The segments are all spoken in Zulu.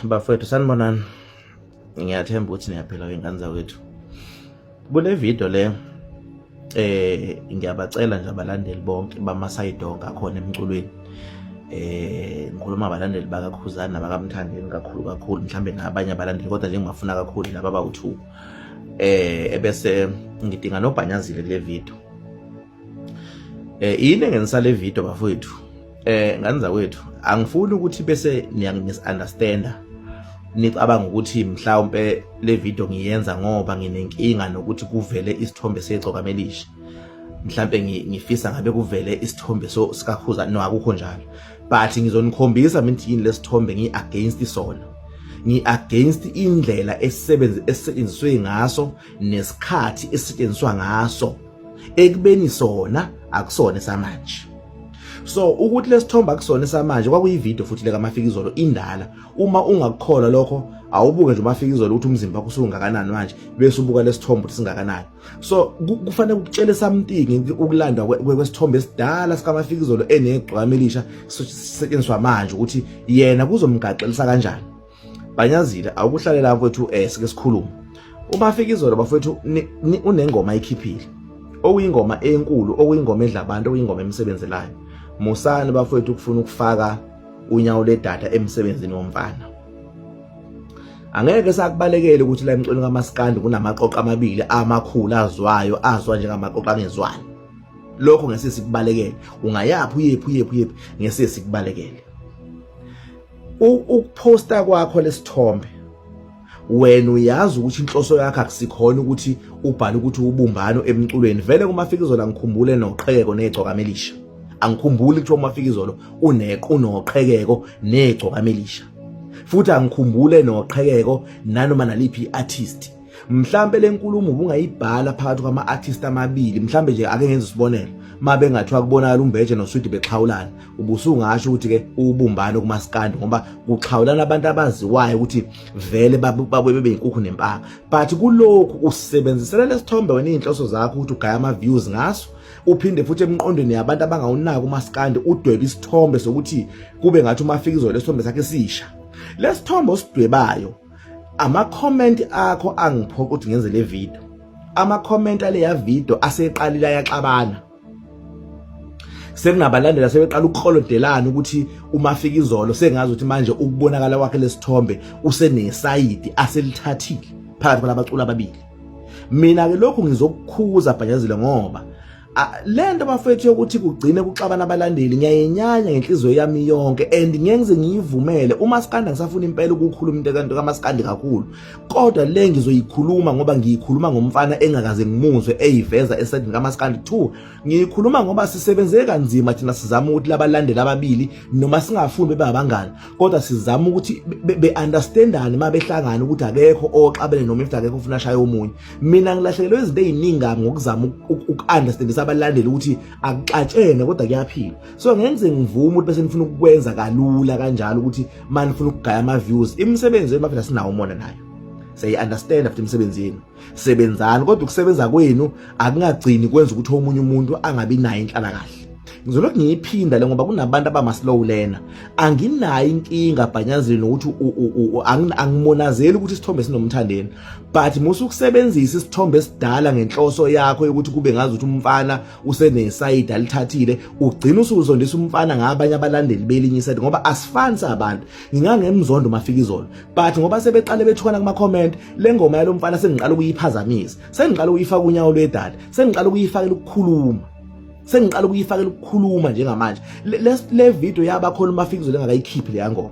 Bafowethu sanibonani, ngiyathemba ukuthi niyaphila ngengane zawethu. Kule video le ngiyabacela nje abalandeli bonke bamaSayidonke akhona emculweni, ngikhuluma abalandeli bakaKhuzani nabakamthandeni kakhulu mhlambe nabanye abalandeli, kodwa nje ngingafuna kakhulu laba abawu2, ebese ngidinga noBhanyazile kule video. Yini engenisa le video bafowethu? Ngane zawethu, angifuni ukuthi bese niyangi-misunderstanda, nicabanga ukuthi mhlawumbe le video ngiyenza ngoba nginenkinga nokuthi kuvele isithombe seGcokamelisha, mhlawumbe ngifisa ngabe kuvele isithombe sikaKhuzani. No, akukho njalo, but ngizonikhombisa mina yini lesithombe ngi-against sona, ngi-against indlela esetshenziswe ngaso nesikhathi esetshenziswa ngaso, ekubeni sona akusona samanje. So ukuthi lesithombe akusona samanje kwakuyivideo futhi leka Mafikizolo indala. Uma ungakukholwa lokho awubuke nje uMafikizolo ukuthi umzimba wakho usungakanani manje bese ubuka lesithombe ukuthi singakanani. So kufanele ukutshele something ukulandwa kwesithombe esidala sika Mafikizolo eneGcokamelisha sisetshenziswa manje ukuthi yena kuzomgaxelisa kanjani. Bhanyazile awukuhlale lapho wethu sike sikhuluma. uMafikizolo bafowethu unengoma ayikhiphile, okuyingoma enkulu, okuyingoma edla abantu, okuyingoma emsebenzelayo. Musani bafowethu ukufuna ukufaka unyawo ledata emsebenzini womfana. Angeke sakubalekele ukuthi la emculweni kaMaskandi kunamaqoqo amabili amakhulu azwa njengamaqoqo angezwani. Lokho ngeke sikubalekele, ungayaphi uyephi ngeke sikubalekele. Ukuposta kwakho lesithombe, wena uyazi ukuthi inhloso yakho akusikhona ukuthi ubhale ukuthi ubumbano emculweni. Vele kuMafikizolo ngikhumbule noqhekeko neGcokamelisha, angikhumbuli ukuthi uMafikizolo unoqhekeko neGcokamelisha, futhi angikhumbule noqhekeko nanoma naliphi artist. Mhlambe lenkulumo ubungayibhala phakathi kwama-artist amabili, mhlambe nje ake ngenze isibonelo, mabe ngathiwa kubonakala uMbeje noSwidi bexhawulana, ubusungasho ukuthi ke ubumbano kuMaskandi ngoba kuxhawulana abantu abaziwayo ukuthi vele babuye bebe inkukhu nempanga. But kulokhu usebenzisela lesithombe wena inhloso zakho ukuthi ugaya ama-views ngaso, uphinde futhi emqondweni yabantu abangawunaka uMaskandi udwebe isithombe sokuthi kube ngathi uMafikizolo lesithombe sakhe sisha. Lesithombe osidwebayo, ama-comment akho angiphoqa ukuthi ngenze le video. Ama-comment ale ya video aseqalile ayaxabana, sekunabalandela sebeqala ukukholodelana ukuthi uMafikizolo sengazi ukuthi manje ukubonakala kwakhe lesithombe usenesayidi aselithathile phakathi kwalabaculi ababili. Mina ke lokhu ngizokukhuza Bhanyazile ngoba lento bafethu yokuthi kugcine kuxabana abalandeli ngiyayenyanya ngenhliziyo yami yonke, and ngeke ngiyivumele. uMaskandi ngisafuna impela ukukhuluma into kanti kaMaskandi kakhulu, kodwa le ngizoyikhuluma ngoba ngiyikhuluma ngomfana engakaze ngimuzwe eyiveza esidini kaMaskandi 2. Ngiyikhuluma ngoba sisebenze kanzima thina, sizama ukuthi labalandeli ababili noma singafuni bebe abangani, kodwa sizama ukuthi be-understandane mabehlangana ukuthi akekho oxabene noma if akekho ufuna shaya omunye. Mina ngilahlekelwe izinto eziningi ngokuzama uku-understand abalandeli ukuthi akuxatshene kodwa kuyaphila. So ngeke ngivume ukuthi bese ngifuna ukwenza kalula kanjalo ukuthi manje ngifuna ukugaya ama-views. Imisebenzi mafela sinawo umona nayo, siyayi-understand after emsebenzini, sebenzani, kodwa ukusebenza kwenu akungagcini kwenza ukuthi omunye umuntu angabi nayo inhlalakahle. Ngizolokhu ngiyiphinda le ngoba kunabantu abama-slow learner. Anginayo inkinga Bhanyazile nokuthi angimonazeli ukuthi isithombe sinomthandeni, but musukusebenzisa isithombe esidala ngenhloso yakho yokuthi kube ngazi ukuthi umfana usenesayidi alithathile, ugcina usuzondisa umfana ngabanye abalandeli belinye isayidi ngoba asifani sabantu. Ngingangemzondo uMafikizolo, but ngoba sebeqale bethukana kuma-comment, le ngoma yalo mfana sengiqala ukuyiphazamisa, sengiqala ukuyifaka unyawo lwedada, sengiqala ukuyifakela ukukhuluma njengamanje. Le video yabakhona uMafikizolo engakayikhiphi le ngoma,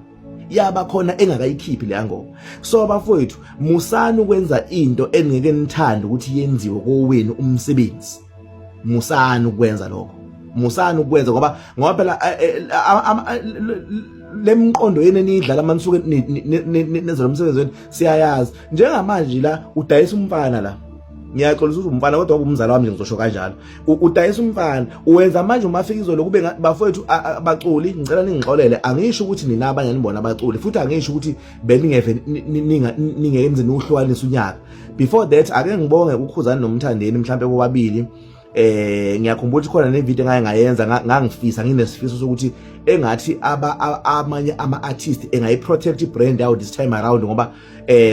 yabakhona engakayikhiphi le ngoma. So bafowethu, musani ukwenza into engeke nithande ukuthi yenziwe kowenu umsebenzi. Musani ukwenza lokho, musani ukwenza ngoba phela lemqondo yene nidlala manisuke nenza lo msebenzi wenu siyayazi. Njengamanje la udayisa umfana la, ngiyaxolisa ukuthi umfana kodwa umzala wami nje ngizosho kanjalo udayisa umfana uwenza manje umafikizolo kube bafowethu abaculi ngicela ningixolele angisho ukuthi nina abanye nibona abaculi futhi angisho ukuthi beningeve ningenze nohlukanisa unyaka before that ake ngibonge uKhuzani noMthandeni mhlambe bobabili ngiyakhumbula ukuthi khona nevideo ngayenza ngangifisa nginesifiso sokuthi engathi amanye ama-artist engayi-protect i-brand yawo this time around ngoba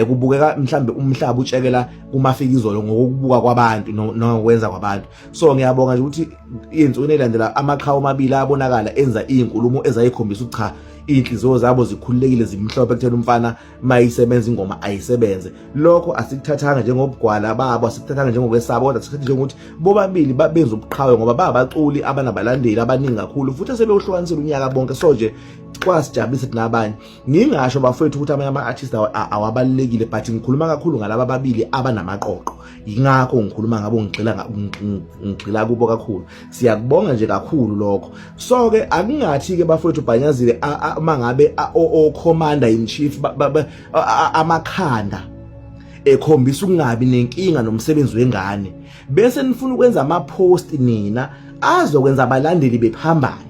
kubukeka mhlambe umhlaba utshekela kumafikizolo ngokubuka kwabantu nokwenza kwabantu so ngiyabonga nje ukuthi insuku elandela amaqhawe amabili abonakala enza izinkulumo ezayikhombisa ukuthi cha inhliziyo zabo zikhululekile zimhlophe kuthela umfana mayisebenza ingoma ayisebenze lokho asikuthathanga njengobugwala babo asikuthathanga njengokwesaba kodwa sikuthatha njengokuthi bobabili benza ubuqhawe ngoba babaculi abanabalandeli abaningi kakhulu futhi sebehlukanisela unyaka bonke so nje kwasijabulisa thina abanye ngingasho bafowethu ukuthi amanye ama-artist awabalulekile but ngikhuluma kakhulu ngalaba babili abanamaqoqo yingakho ngikhuluma ngabo ngigxila kubo kakhulu siyakubonga nje kakhulu lokho so ke akungathi ke bafowethu Bhanyazile mangabe o-commander in chief amakhanda ekhombisa ukungabi nenkinga nomsebenzi wengane bese nifuna ukwenza ama-post nina azokwenza abalandeli bephambane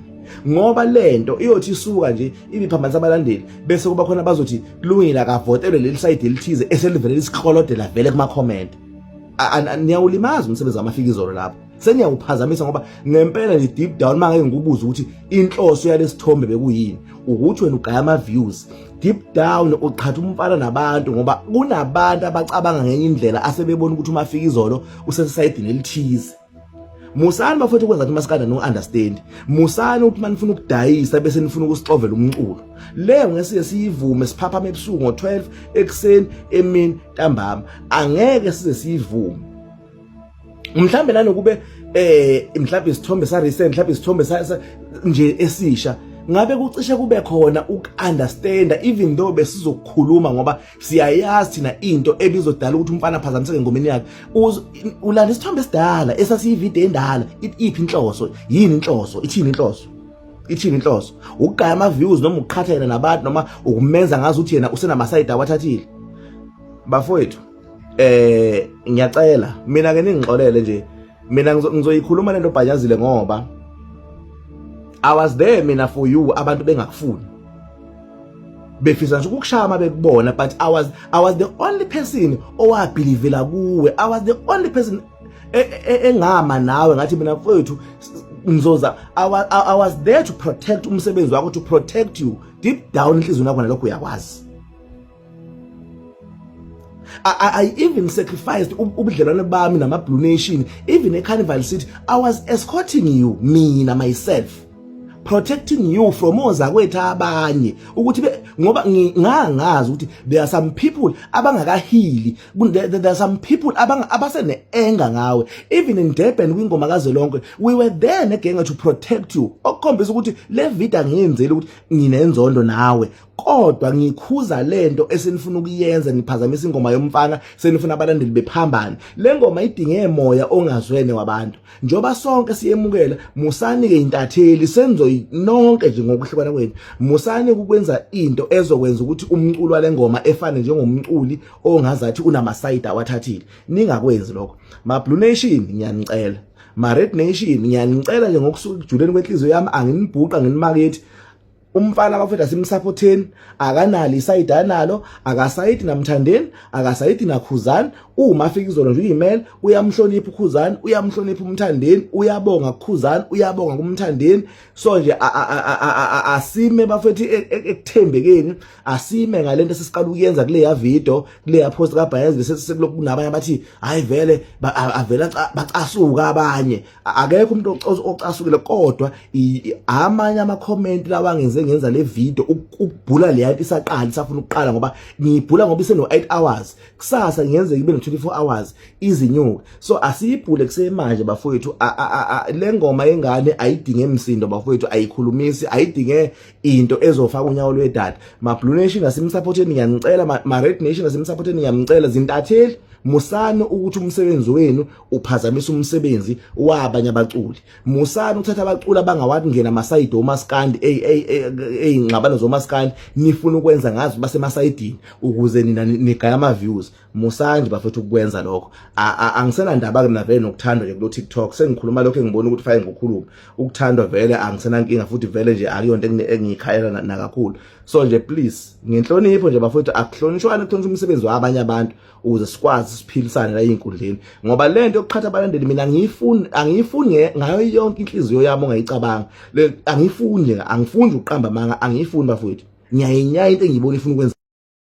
ngoba lento iyothi isuka nje ibiphambanisa abalandeli bese kuba khona bazothi kulungile akavotelwe leli side elithize eselivele lisikholodela vele kuma comment niyawulimaza umsebenzi wamafikizolo lapho seniyawuphazamisa ngoba ngempela ni deep down mangeke ngikubuza ukuthi inhloso yalesithombe bekuyini ukuthi wena ugaya ama views deep down uqhatha umfana nabantu ngoba kunabantu abacabanga ngenye indlela asebebona ukuthi umafikizolo usesayidini elithize musani bafethu ukwenza ukuthi masikada no understand musani ukuthi manifuna ukudayisa bese nifuna ukusixovela umculo leyo ngesiye siyivume siphapha ebusuku ngo12 ekseni emini ntambama angeke size siyivume mhlambe nanokube mhlambe isithombe sa recent mhlambe isithombe nje esisha ngabe kucishe kube khona ukunderstanda even though besizokukhuluma ngoba siyayazi thina into ebizodala ukuthi umfana aphazamiseke ngomeni yakhe ulanda isithombe esidala esasiyivideo endala iphi inhloso yini inhloso ithini inhloso ukugaya ama views noma ukukhatha yena nabantu noma ukumenza ngazi ukuthi yena usenama side awathathile bafowethu ngiyacela mina ke ningixolele nje mina ngizoyikhuluma lento Bhanyazile ngoba I was there mina for you abantu bengakufuni befisa nje ukukushama bekubona but I was the only person owabelievela kuwe I was the only person engama nawe ngathi mina mfowethu ngizoza I was there to protect umsebenzi wakho to protect you deep down inhliziyo yakho nalokho uyakwazi I even sacrificed ubudlelwane bami nama Blue Nation even eCarnival City I was escorting you mina myself protecting you from ozakwethu abanye ukuthi ngoba ngangazi ukuthi there are some people abangakahili there are some people abasene anger ngawe even in Durban kwingoma kaZolonke we were there negenga to protect you okukhombisa ukuthi le video ngiyenzele ukuthi nginenzondo nawe kodwa ngikhuza lento esenifuna ukuyenza niphazamisa ingoma yomfana senifuna abalandeli bephambane le ngoma idinge emoya ongazwene wabantu njoba sonke siyemukela musani ke intatheli senzo nonke nje ngokuhlukana kwenu musani ukwenza into ezokwenza ukuthi umculo wale ngoma efane njengomculi ongazathi unama side awathathile ningakwenzi lokho ma Blue Nation ngiyanicela ma Red Nation ngiyanicela nje ngokusuka ejuleni kwenhliziyo yami anginibhuqa nginimakethi umfana bafethu asimsupporteni akanali iside analo akasayidi naMthandeni akasayidi naKhuzani umafikizolo nje uyimele uyamhlonipha uKhuzani uyamhlonipha uMthandeni uyabonga kuKhuzani uyabonga kuMthandeni so nje asime bafethu ekuthembekeni asime ngalento sesiqala ukuyenza kule ya video kule ya post kaBhanyazile sesikulokhu nabanye bathi hayi vele avela bacasuka abanye akekho umuntu ocasukile kodwa amanye ama comment lawa ngenza le video ukubhula le yanti isaqala isafuna ukuqala ngoba ngibhula ngoba iseno 8 hours kusasa ngiyenze ibe no 24 hours izinyuka so asiyibhule kusemanje bafowethu le ngoma yengane ayidinge emsindo bafowethu ayikhulumisi ayidinge into ezofaka unyawo lwedada ma Blue Nation asimsupporteni ngiyanicela ma Red Nation asimsupporteni ngiyamcela zintatheli musani ukuthi umsebenzi wenu uphazamisa umsebenzi wabanye abaculi musani ukuthatha abaculi abangawathi ngena amaside omaskandi ezingxabano zomaskandi nifuna ukwenza ngazo basemasayidini ukuze nina nigaya ama views. Musanje bafethu ukwenza lokho. Angisena ndaba ke navele nokuthandwa nje ku TikTok. Sengikhuluma lokho engibona ukuthi fanele ngokukhuluma. Ukuthandwa vele angisena inkinga futhi vele nje akuyonto engiyikhayela nakakhulu. So nje please ngenhlonipho nje bafethu akuhlonishwane kuhlonishwa umsebenzi wabanye abantu ukuze sikwazi siphilisane la einkundleni, ngoba lento yokuqhatha abalandeli mina angiyifuni ngayo yonke inhliziyo yami ongayicabanga. Angifuni ukuqamba manga, angiyifuni bafethu. Ngiyayinyaya into engiyibona ifuna ukwenza